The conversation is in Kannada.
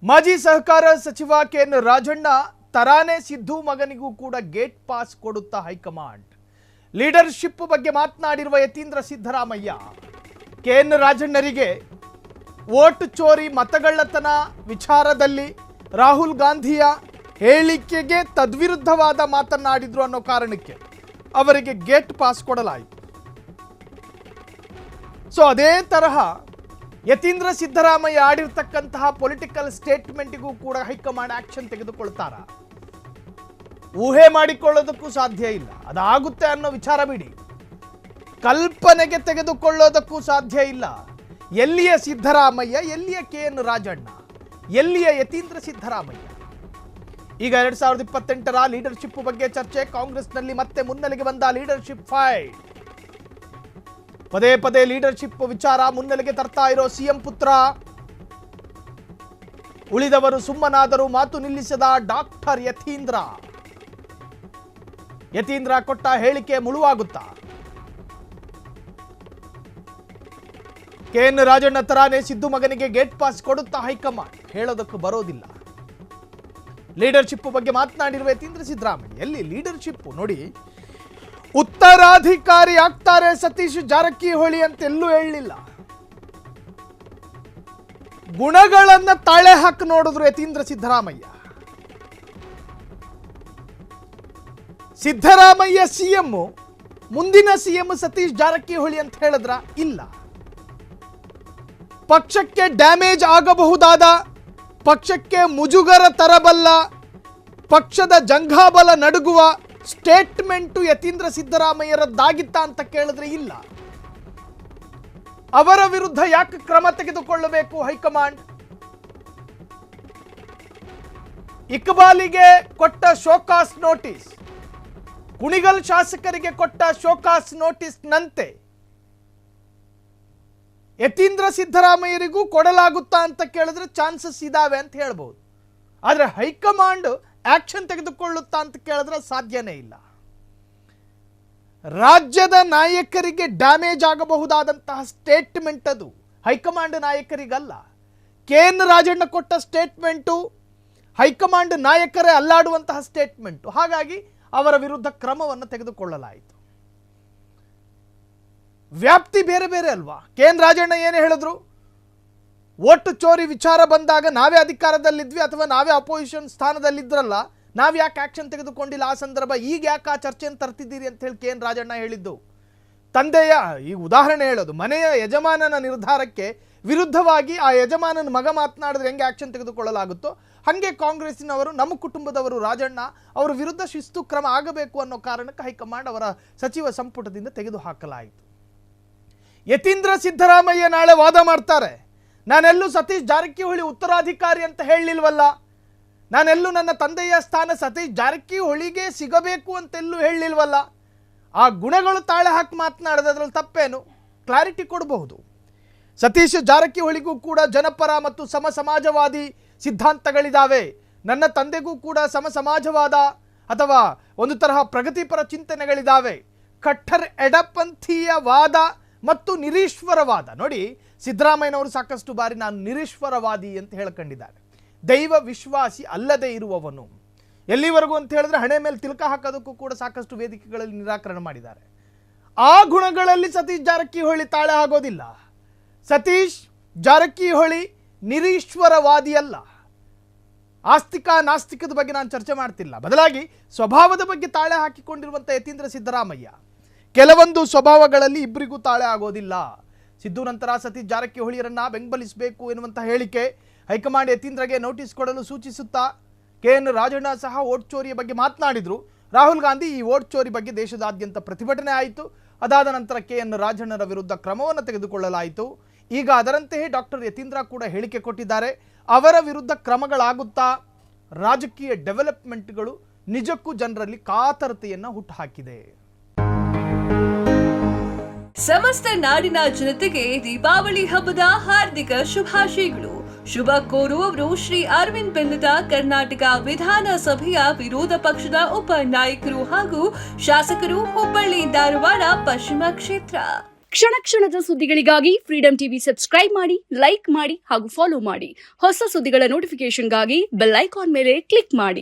ಮಾಜಿ ಸಹಕಾರ ಸಚಿವ ಕೆಎನ್ ರಾಜಣ್ಣ ತರಾನೆ ಸಿದ್ದು ಮಗನಿಗೂ ಕೂಡ ಗೇಟ್ ಪಾಸ್ ಕೊಡುತ್ತಾ ಹೈಕಮಾಂಡ್. ಲೀಡರ್ಶಿಪ್ ಬಗ್ಗೆ ಮಾತನಾಡಿರುವ ಯತೀಂದ್ರ ಸಿದ್ದರಾಮಯ್ಯ ಕೆಎನ್ ರಾಜಣ್ಣರಿಗೆ ವೋಟ್ ಚೋರಿ ಮತಗಳ್ಳತನ ವಿಚಾರದಲ್ಲಿ ರಾಹುಲ್ ಗಾಂಧಿಯ ಹೇಳಿಕೆಗೆ ತದ್ವಿರುದ್ಧವಾದ ಮಾತನಾಡಿದ್ರು ಅನ್ನೋ ಕಾರಣಕ್ಕೆ ಅವರಿಗೆ ಗೇಟ್ ಪಾಸ್ ಕೊಡಲಾಯಿತು. ಸೊ ಅದೇ ತರಹ ಯತೀಂದ್ರ ಸಿದ್ದರಾಮಯ್ಯ ಆಡಿರ್ತಕ್ಕಂತಹ ಪೊಲಿಟಿಕಲ್ ಸ್ಟೇಟ್ಮೆಂಟ್ಗೂ ಕೂಡ ಹೈಕಮಾಂಡ್ ಆಕ್ಷನ್ ತೆಗೆದುಕೊಳ್ತಾರ? ಊಹೆ ಮಾಡಿಕೊಳ್ಳೋದಕ್ಕೂ ಸಾಧ್ಯ ಇಲ್ಲ. ಅದಾಗುತ್ತೆ ಅನ್ನೋ ವಿಚಾರ ಬಿಡಿ, ಕಲ್ಪನೆಗೆ ತೆಗೆದುಕೊಳ್ಳೋದಕ್ಕೂ ಸಾಧ್ಯ ಇಲ್ಲ. ಎಲ್ಲಿಯ ಸಿದ್ದರಾಮಯ್ಯ, ಎಲ್ಲಿಯ ಕೆಎನ್ ರಾಜಣ್ಣ, ಎಲ್ಲಿಯ ಯತೀಂದ್ರ ಸಿದ್ದರಾಮಯ್ಯ? ಈಗ 2028ರ ಲೀಡರ್ಶಿಪ್ ಬಗ್ಗೆ ಚರ್ಚೆ. ಕಾಂಗ್ರೆಸ್ನಲ್ಲಿ ಮತ್ತೆ ಮುನ್ನೆಲೆಗೆ ಬಂದ ಲೀಡರ್ಶಿಪ್ ಫೈಟ್. ಪದೇ ಪದೇ ಲೀಡರ್ಶಿಪ್ ವಿಚಾರ ಮುನ್ನೆಲೆಗೆ ತರ್ತಾ ಇರೋ ಸಿಎಂ ಪುತ್ರ. ಉಳಿದವರು ಸುಮ್ಮನಾದರೂ ಮಾತು ನಿಲ್ಲಿಸದ ಡಾಕ್ಟರ್ ಯತೀಂದ್ರ. ಯತೀಂದ್ರ ಕೊಟ್ಟ ಹೇಳಿಕೆ ಮುಳುವಾಗುತ್ತಾ? ಕೆಎನ್ ರಾಜಣ್ಣ ತರಾನೆ ಸಿದ್ದು ಮಗನಿಗೆ ಗೇಟ್ ಪಾಸ್ ಕೊಡುತ್ತಾ ಹೈಕಮಾಂಡ್? ಹೇಳೋದಕ್ಕೂ ಬರೋದಿಲ್ಲ. ಲೀಡರ್ಶಿಪ್ ಬಗ್ಗೆ ಮಾತನಾಡಿರುವ ಯತೀಂದ್ರ ಸಿದ್ದರಾಮಯ್ಯ, ಎಲ್ಲಿ ಲೀಡರ್ಶಿಪ್ ನೋಡಿ, ಉತ್ತರಾಧಿಕಾರಿ ಆಗ್ತಾರೆ ಸತೀಶ್ ಜಾರಕಿಹೊಳಿ ಅಂತ ಎಲ್ಲೂ ಹೇಳಲಿಲ್ಲ. ಗುಣಗಳನ್ನ ತಾಳೆ ಹಾಕಿ ನೋಡಿದ್ರು ಯತೀಂದ್ರ ಸಿದ್ದರಾಮಯ್ಯ. ಸಿದ್ದರಾಮಯ್ಯ ಸಿಎಂ, ಮುಂದಿನ ಸಿಎಂ ಸತೀಶ್ ಜಾರಕಿಹೊಳಿ ಅಂತ ಹೇಳಿದ್ರ? ಇಲ್ಲ. ಪಕ್ಷಕ್ಕೆ ಡ್ಯಾಮೇಜ್ ಆಗಬಹುದಾದ, ಪಕ್ಷಕ್ಕೆ ಮುಜುಗರ ತರಬಲ್ಲ, ಪಕ್ಷದ ಜಂಘಾಬಲ ನಡುಗುವ ಸ್ಟೇಟ್ಮೆಂಟು ಯತೀಂದ್ರ ಸಿದ್ದರಾಮಯ್ಯರದ್ದಾಗಿತ್ತ ಅಂತ ಕೇಳಿದ್ರೆ ಇಲ್ಲ. ಅವರ ವಿರುದ್ಧ ಯಾಕೆ ಕ್ರಮ ತೆಗೆದುಕೊಳ್ಳಬೇಕು ಹೈಕಮಾಂಡ್? ಇಕ್ಬಾಲಿಗೆ ಕೊಟ್ಟ ಶೋಕಾಸ್ ನೋಟಿಸ್, ಕುಣಿಗಲ್ ಶಾಸಕರಿಗೆ ಕೊಟ್ಟ ಶೋಕಾಸ್ ನೋಟಿಸ್ ನಂತೆ ಯತೀಂದ್ರ ಸಿದ್ದರಾಮಯ್ಯರಿಗೂ ಕೊಡಲಾಗುತ್ತಾ ಅಂತ ಕೇಳಿದ್ರೆ ಚಾನ್ಸಸ್ ಇದಾವೆ ಅಂತ ಹೇಳ್ಬೋದು. ಆದರೆ ಹೈಕಮಾಂಡ್ ಆಕ್ಷನ್ ತೆಗೆದುಕೊಳ್ಳುತ್ತಾ ಅಂತ ಕೇಳಿದ್ರೆ ಸಾಧ್ಯನೇ ಇಲ್ಲ. ರಾಜ್ಯದ ನಾಯಕರಿಗೆ ಡ್ಯಾಮೇಜ್ ಆಗಬಹುದಾದಂತಹ ಸ್ಟೇಟ್ಮೆಂಟ್ ಅದು, ಹೈಕಮಾಂಡ್ ನಾಯಕರಿಗಲ್ಲ. ಕೆಎನ್ ರಾಜಣ್ಣ ಕೊಟ್ಟ ಸ್ಟೇಟ್ಮೆಂಟು ಹೈಕಮಾಂಡ್ ನಾಯಕರೇ ಅಲ್ಲಾಡುವಂತಹ ಸ್ಟೇಟ್ಮೆಂಟು. ಹಾಗಾಗಿ ಅವರ ವಿರುದ್ಧ ಕ್ರಮವನ್ನು ತೆಗೆದುಕೊಳ್ಳಲಾಯಿತು. ವ್ಯಾಪ್ತಿ ಬೇರೆ ಬೇರೆ ಅಲ್ವಾ? ಕೆಎನ್ ರಾಜಣ್ಣ ಏನು ಹೇಳಿದ್ರು? ವೋಟ್ ಚೋರಿ ವಿಚಾರ ಬಂದಾಗ ನಾವೇ ಅಧಿಕಾರದಲ್ಲಿದ್ವಿ ಅಥವಾ ನಾವೇ ಅಪೋಸಿಷನ್ ಸ್ಥಾನದಲ್ಲಿದ್ರಲ್ಲ, ನಾವು ಯಾಕೆ ಆಕ್ಷನ್ ತೆಗೆದುಕೊಂಡಿಲ್ಲ ಆ ಸಂದರ್ಭ, ಈಗ ಯಾಕೆ ಆ ಚರ್ಚೆಯನ್ನು ತರ್ತಿದ್ದೀರಿ ಅಂತ ಹೇಳಿ ಕೆಎನ್ ರಾಜಣ್ಣ ಹೇಳಿದ್ದು. ತಂದೆಯ ಈ ಉದಾಹರಣೆ ಹೇಳೋದು, ಮನೆಯ ಯಜಮಾನನ ನಿರ್ಧಾರಕ್ಕೆ ವಿರುದ್ಧವಾಗಿ ಆ ಯಜಮಾನನ ಮಗ ಮಾತನಾಡಿದ್ರೆ ಹೆಂಗೆ ಆಕ್ಷನ್ ತೆಗೆದುಕೊಳ್ಳಲಾಗುತ್ತೋ ಹಾಗೆ ಕಾಂಗ್ರೆಸ್ಸಿನವರು, ನಮ್ಮ ಕುಟುಂಬದವರು, ರಾಜಣ್ಣ ಅವರ ವಿರುದ್ಧ ಶಿಸ್ತು ಕ್ರಮ ಆಗಬೇಕು ಅನ್ನೋ ಕಾರಣಕ್ಕೆ ಹೈಕಮಾಂಡ್ ಅವರ ಸಚಿವ ಸಂಪುಟದಿಂದ ತೆಗೆದುಹಾಕಲಾಯಿತು. ಯತೀಂದ್ರ ಸಿದ್ದರಾಮಯ್ಯ ನಾಳೆ ವಾದ ಮಾಡ್ತಾರೆ, ನಾನೆಲ್ಲೂ ಸತೀಶ್ ಜಾರಕಿಹೊಳಿ ಉತ್ತರಾಧಿಕಾರಿ ಅಂತ ಹೇಳಲಿಲ್ವಲ್ಲ, ನಾನೆಲ್ಲೂ ನನ್ನ ತಂದೆಯ ಸ್ಥಾನ ಸತೀಶ್ ಜಾರಕಿಹೊಳಿಗೆ ಸಿಗಬೇಕು ಅಂತೆಲ್ಲೂ ಹೇಳಲಿಲ್ವಲ್ಲ, ಆ ಗುಣಗಳು ತಾಳೆ ಹಾಕಿ ಮಾತನಾಡೋದ್ರಲ್ಲಿ ತಪ್ಪೇನು? ಕ್ಲಾರಿಟಿ ಕೊಡಬಹುದು. ಸತೀಶ್ ಜಾರಕಿಹೊಳಿಗೂ ಕೂಡ ಜನಪರ ಮತ್ತು ಸಮ ಸಮಾಜವಾದಿ ಸಿದ್ಧಾಂತಗಳಿದ್ದಾವೆ. ನನ್ನ ತಂದೆಗೂ ಕೂಡ ಸಮ ಸಮಾಜವಾದ ಅಥವಾ ಒಂದು ತರಹ ಪ್ರಗತಿಪರ ಚಿಂತನೆಗಳಿದ್ದಾವೆ. ಕಟ್ಟರ್ ಎಡಪಂಥೀಯ ವಾದ ಮತ್ತು ನಿರೀಶ್ವರವಾದ. ನೋಡಿ, ಸಿದ್ದರಾಮಯ್ಯನವರು ಸಾಕಷ್ಟು ಬಾರಿ ನಾನು ನಿರೀಶ್ವರವಾದಿ ಅಂತ ಹೇಳ್ಕೊಂಡಿದ್ದಾರೆ. ದೈವ ವಿಶ್ವಾಸಿ ಅಲ್ಲದೆ ಇರುವವನು. ಎಲ್ಲಿವರೆಗೂ ಅಂತ ಹೇಳಿದ್ರೆ ಹಣೆ ಮೇಲೆ ತಿಲಕ ಹಾಕೋದಕ್ಕೂ ಕೂಡ ಸಾಕಷ್ಟು ವೇದಿಕೆಗಳಲ್ಲಿ ನಿರಾಕರಣೆ ಮಾಡಿದ್ದಾರೆ. ಆ ಗುಣಗಳಲ್ಲಿ ಸತೀಶ್ ಜಾರಕಿಹೊಳಿ ತಾಳೆ ಆಗೋದಿಲ್ಲ. ಸತೀಶ್ ಜಾರಕಿಹೊಳಿ ನಿರೀಶ್ವರವಾದಿ ಅಲ್ಲ. ಆಸ್ತಿಕ ನಾಸ್ತಿಕದ ಬಗ್ಗೆ ನಾನು ಚರ್ಚೆ ಮಾಡ್ತಿಲ್ಲ, ಬದಲಾಗಿ ಸ್ವಭಾವದ ಬಗ್ಗೆ ತಾಳೆ ಹಾಕಿಕೊಂಡಿರುವಂಥ ಯತೀಂದ್ರ ಸಿದ್ದರಾಮಯ್ಯ ಕೆಲವೊಂದು ಸ್ವಭಾವಗಳಲ್ಲಿ ಇಬ್ಬರಿಗೂ ತಾಳೆ ಆಗೋದಿಲ್ಲ. ಸಿದ್ದು ನಂತರ ಸತೀಶ್ ಜಾರಕಿಹೊಳಿಯರನ್ನ ಬೆಂಬಲಿಸಬೇಕು ಎನ್ನುವಂಥ ಹೇಳಿಕೆ ಹೈಕಮಾಂಡ್ ಯತೀಂದ್ರಗೆ ನೋಟಿಸ್ ಕೊಡಲು ಸೂಚಿಸುತ್ತಾ ಕೆಎನ್ ರಾಜಣ್ಣ ಸಹ ವೋಟ್ ಚೋರಿಯ ಬಗ್ಗೆ ಮಾತನಾಡಿದ್ರು. ರಾಹುಲ್ ಗಾಂಧಿ ಈ ವೋಟ್ ಚೋರಿ ಬಗ್ಗೆ ದೇಶದಾದ್ಯಂತ ಪ್ರತಿಭಟನೆ ಆಯಿತು. ಅದಾದ ನಂತರ ಕೆಎನ್ ರಾಜಣ್ಣರ ವಿರುದ್ಧ ಕ್ರಮವನ್ನು ತೆಗೆದುಕೊಳ್ಳಲಾಯಿತು. ಈಗ ಅದರಂತೆಯೇ ಡಾಕ್ಟರ್ ಯತೀಂದ್ರ ಕೂಡ ಹೇಳಿಕೆ ಕೊಟ್ಟಿದ್ದಾರೆ. ಅವರ ವಿರುದ್ಧ ಕ್ರಮಗಳಾಗುತ್ತಾ? ರಾಜಕೀಯ ಡೆವಲಪ್ಮೆಂಟ್ಗಳು ನಿಜಕ್ಕೂ ಜನರಲ್ಲಿ ಕಾತರತೆಯನ್ನು ಹುಟ್ಟುಹಾಕಿದೆ. ಸಮಸ್ತ ನಾಡಿನ ಜನತೆಗೆ ದೀಪಾವಳಿ ಹಬ್ಬದ ಹಾರ್ದಿಕ ಶುಭಾಶಯಗಳು. ಶುಭ ಕೋರುವವರು ಶ್ರೀ ಅರವಿಂದ್ ಬೆಲ್ಲದ ಕರ್ನಾಟಕ ವಿಧಾನಸಭೆಯ ವಿರೋಧ ಪಕ್ಷದ ಉಪ ನಾಯಕರು ಹಾಗೂ ಶಾಸಕರು, ಹುಬ್ಬಳ್ಳಿ ಧಾರವಾಡ ಪಶ್ಚಿಮ ಕ್ಷೇತ್ರ. ಕ್ಷಣ ಕ್ಷಣದ ಸುದ್ದಿಗಳಿಗಾಗಿ ಫ್ರೀಡಂ ಟಿವಿ ಸಬ್ಸ್ಕ್ರೈಬ್ ಮಾಡಿ, ಲೈಕ್ ಮಾಡಿ ಹಾಗೂ ಫಾಲೋ ಮಾಡಿ. ಹೊಸ ಸುದ್ದಿಗಳ ನೋಟಿಫಿಕೇಶನ್ಗಾಗಿ ಬೆಲ್ ಐಕಾನ್ ಮೇಲೆ ಕ್ಲಿಕ್ ಮಾಡಿ.